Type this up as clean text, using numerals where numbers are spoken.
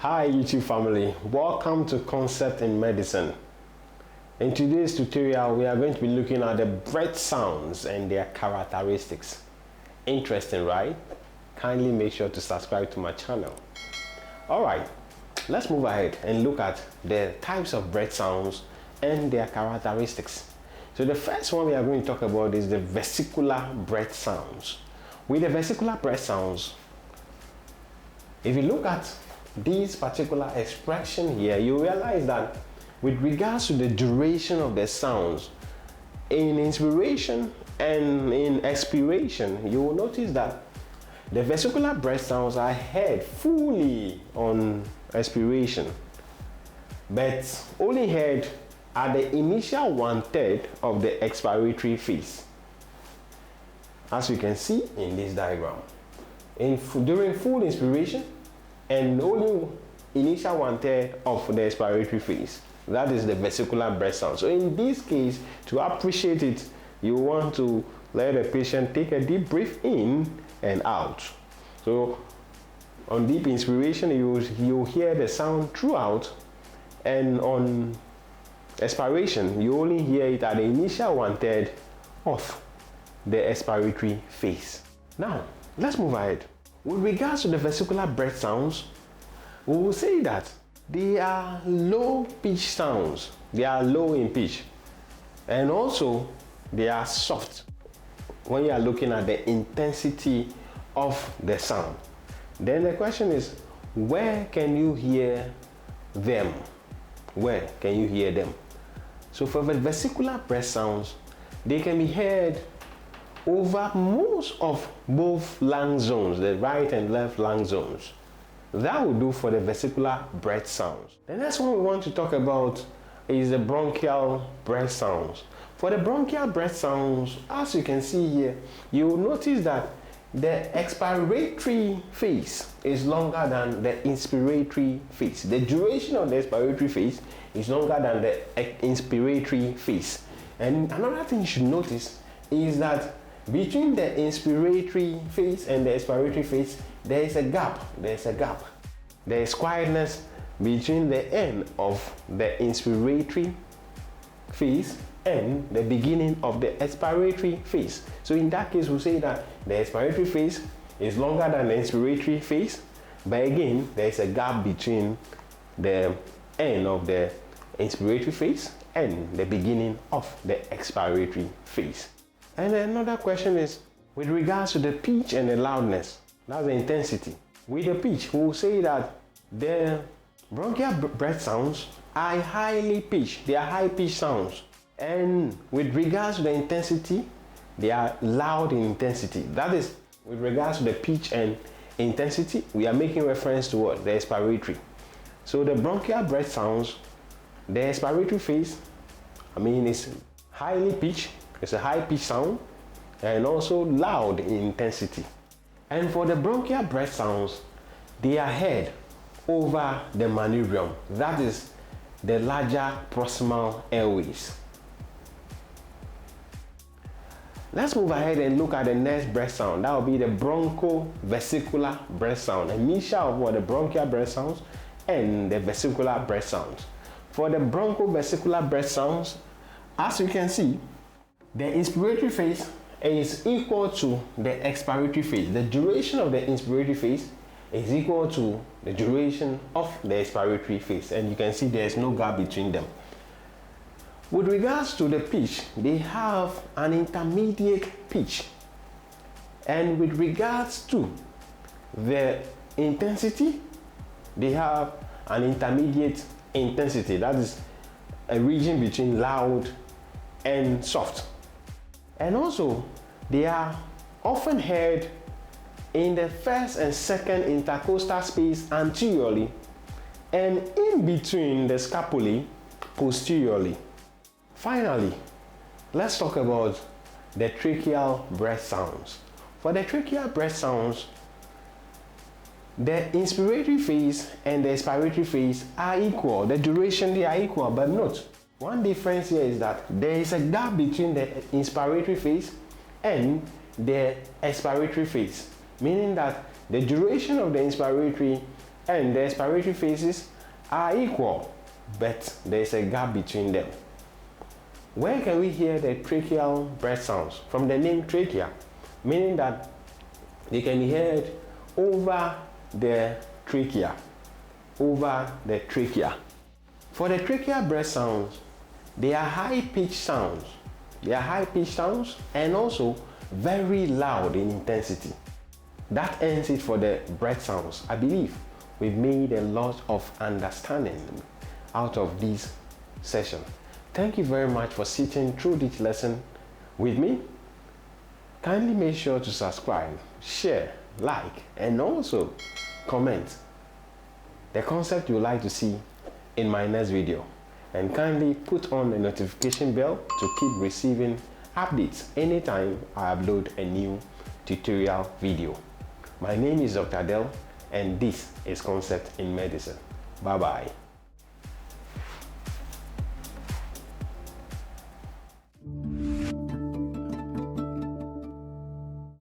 Hi YouTube family, welcome to Concept in Medicine. In today's tutorial, we are going to be looking at the breath sounds and their characteristics. Interesting, right? Kindly make sure to subscribe to my channel. Alright, let's move ahead and look at the types of breath sounds and their characteristics. So the first one we are going to talk about is the vesicular breath sounds. With the vesicular breath sounds, if you look at this particular expression here, you realize that with regards to the duration of the sounds, in inspiration and in expiration, you will notice that the vesicular breath sounds are heard fully on expiration, but only heard at the initial 1/3 of the expiratory phase, as you can see in this diagram. During full inspiration and only initial 1/3 of the expiratory phase. That is the vesicular breath sound. So in this case, to appreciate it, you want to let the patient take a deep breath in and out. So on deep inspiration, you hear the sound throughout, and on expiration, you only hear it at the initial 1/3 of the expiratory phase. Now, let's move ahead. With regards to the vesicular breath sounds, we will say that they are low pitch sounds. They are low in pitch, and also they are soft when you are looking at the intensity of the sound. Then the question is, where can you hear them? Where can you hear them? So for the vesicular breath sounds, they can be heard over most of both lung zones, the right and left lung zones. That will do for the vesicular breath sounds. The next one we want to talk about is the bronchial breath sounds. For the bronchial breath sounds, as you can see here, you will notice that the expiratory phase is longer than the inspiratory phase. The duration of the expiratory phase is longer than the inspiratory phase. And another thing you should notice is that between the inspiratory phase and the expiratory phase, there is a gap. There is quietness between the end of the inspiratory phase and the beginning of the expiratory phase. So in that case, we'll say that the expiratory phase is longer than the inspiratory phase, but again, there is a gap between the end of the inspiratory phase and the beginning of the expiratory phase. And another question is with regards to the pitch and the loudness. That's the intensity. With the pitch, we will say that the bronchial breath sounds are highly pitched. They are high pitched sounds. And with regards to the intensity, they are loud in intensity. That is, with regards to the pitch and intensity, we are making reference to what? The expiratory. So the bronchial breath sounds, the expiratory phase, is highly pitched. It's a high pitch sound and also loud in intensity. And for the bronchial breath sounds, they are heard over the manubrium. That is the larger proximal airways. Let's move ahead and look at the next breath sound. That will be the broncho-vesicular breath sound. A mixture of what the bronchial breath sounds and the vesicular breath sounds. For the broncho-vesicular breath sounds, as you can see, the inspiratory phase is equal to the expiratory phase. The duration of the inspiratory phase is equal to the duration of the expiratory phase, and you can see there is no gap between them. With regards to the pitch, they have an intermediate pitch, and with regards to the intensity, they have an intermediate intensity. That is a region between loud and soft. And also, they are often heard in the first and second intercostal space anteriorly and in between the scapulae posteriorly. Finally, let's talk about the tracheal breath sounds. For the tracheal breath sounds, the inspiratory phase and the expiratory phase are equal. The duration, they are equal, but note, one difference here is that there is a gap between the inspiratory phase and the expiratory phase, meaning that the duration of the inspiratory and the expiratory phases are equal, but there's a gap between them. Where can we hear the tracheal breath sounds? From the name trachea, meaning that they can be heard over the trachea, over the trachea. For the tracheal breath sounds, they are high-pitched sounds. They are high-pitched sounds and also very loud in intensity. That ends it for the breath sounds. I believe we've made a lot of understanding out of this session. Thank you very much for sitting through this lesson with me. Kindly make sure to subscribe, share, like, and also comment the concept you would like to see in my next video. And kindly put on the notification bell to keep receiving updates anytime I upload a new tutorial video. My name is Dr. Del, and this is Concept in Medicine. Bye bye.